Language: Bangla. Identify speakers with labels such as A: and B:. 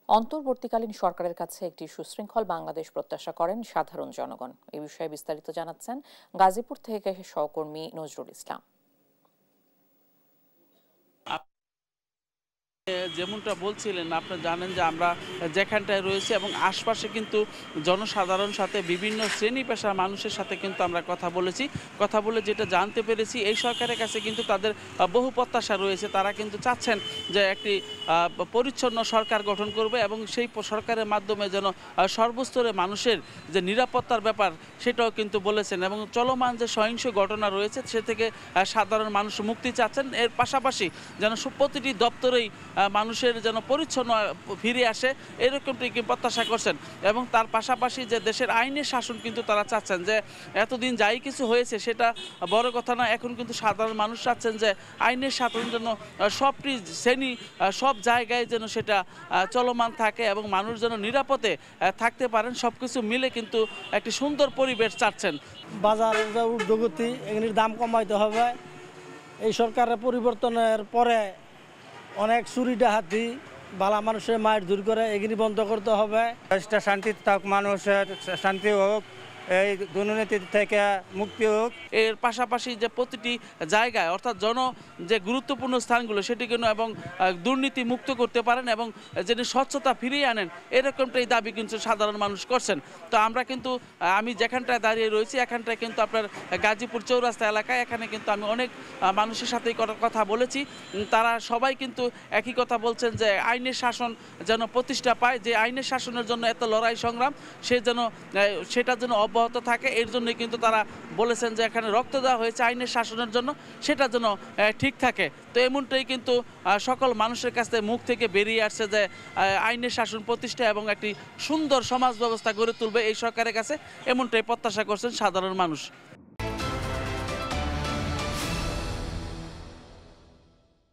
A: অন্তর্বর্তীকালীন সরকারের কাছে একটি সুশৃঙ্খল বাংলাদেশ প্রত্যাশা করেন সাধারণ জনগণ। এ বিষয়ে বিস্তারিত জানাচ্ছেন গাজীপুর থেকে সহকর্মী নজরুল ইসলাম।
B: যেমনটা বলছিলেন, আপনারা জানেন যে আমরা যেখানটায় রয়েছি এবং আশপাশে কিন্তু জনসাধারণ সাথে বিভিন্ন শ্রেণী পেশার মানুষের সাথে কিন্তু আমরা কথা বলে যেটা জানতে পেরেছি, এই সরকারের কাছে কিন্তু তাদের বহু প্রত্যাশা রয়েছে। তারা কিন্তু চাচ্ছেন যে একটি পরিচ্ছন্ন সরকার গঠন করবে এবং সেই সরকারের মাধ্যমে যেন সর্বস্তরে মানুষের যে নিরাপত্তার ব্যাপার সেটাও কিন্তু বলেছেন এবং চলমান যে সহিংস ঘটনা রয়েছে সে থেকে সাধারণ মানুষ মুক্তি চাচ্ছেন। এর পাশাপাশি যেন প্রতিটি দপ্তরেই মানুষের যেন পরিচ্ছন্ন ফিরে আসে, এরকমটি প্রত্যাশা করছেন এবং তার পাশাপাশি যে দেশের আইনের শাসন কিন্তু তারা চাচ্ছেন যে এতদিন যাই কিছু হয়েছে সেটা বড় কথা না, এখন কিন্তু সাধারণ মানুষ চাচ্ছেন যে আইনের শাসন যেন সবটি শ্রেণী সব জায়গায় যেন সেটা চলমান থাকে এবং মানুষ যেন নিরাপদে থাকতে পারেন। সব কিছু মিলে কিন্তু একটি সুন্দর পরিবেশ চাচ্ছেন।
C: বাজার ঊর্ধ্বগতি, এগুলির দাম কমাইতে হবে। এই সরকারের পরিবর্তনের পরে অনেক চুরি ডাকাতি, বালা মানুষের মায়ের দূর করে, এগুলি বন্ধ করতে হবে।
D: দেশটা শান্তি থাক, মানুষের শান্তি হোক, এই দুর্নীতি থেকে মুক্তি হোক।
B: এর পাশাপাশি যে প্রতিটি জায়গায় অর্থাৎ যে গুরুত্বপূর্ণ স্থানগুলো সেটিকে এবং দুর্নীতি মুক্ত করতে পারেন এবং যিনি স্বচ্ছতা ফিরিয়ে আনেন, এরকমটাই দাবি কিন্তু সাধারণ মানুষ করছেন। তো আমরা কিন্তু আমি যেখানটায় দাঁড়িয়ে রয়েছি এখানটায় কিন্তু আপনার গাজীপুর চৌরাস্তা এলাকায়, এখানে কিন্তু আমি অনেক মানুষের সাথেই কথা বলেছি। তারা সবাই কিন্তু একই কথা বলছেন যে আইনের শাসন যেন প্রতিষ্ঠা পায়, যে আইনের শাসনের জন্য এত লড়াই সংগ্রাম সেটা যেন অব্যাহত থাকে। এর জন্য কিন্তু তারা বলেছেন যে এখানে রক্ত দেওয়া হয়েছে আইনের শাসনের জন্য, সেটা যেন ঠিক থাকে। তো এমনটাই কিন্তু সকল মানুষের কাছ থেকে মুখ থেকে বেরিয়ে আসছে যে আইনের শাসন প্রতিষ্ঠা এবং একটি সুন্দর সমাজ ব্যবস্থা গড়ে তুলবে এই সরকারের কাছে, এমনটাই প্রত্যাশা করছেন সাধারণ মানুষ।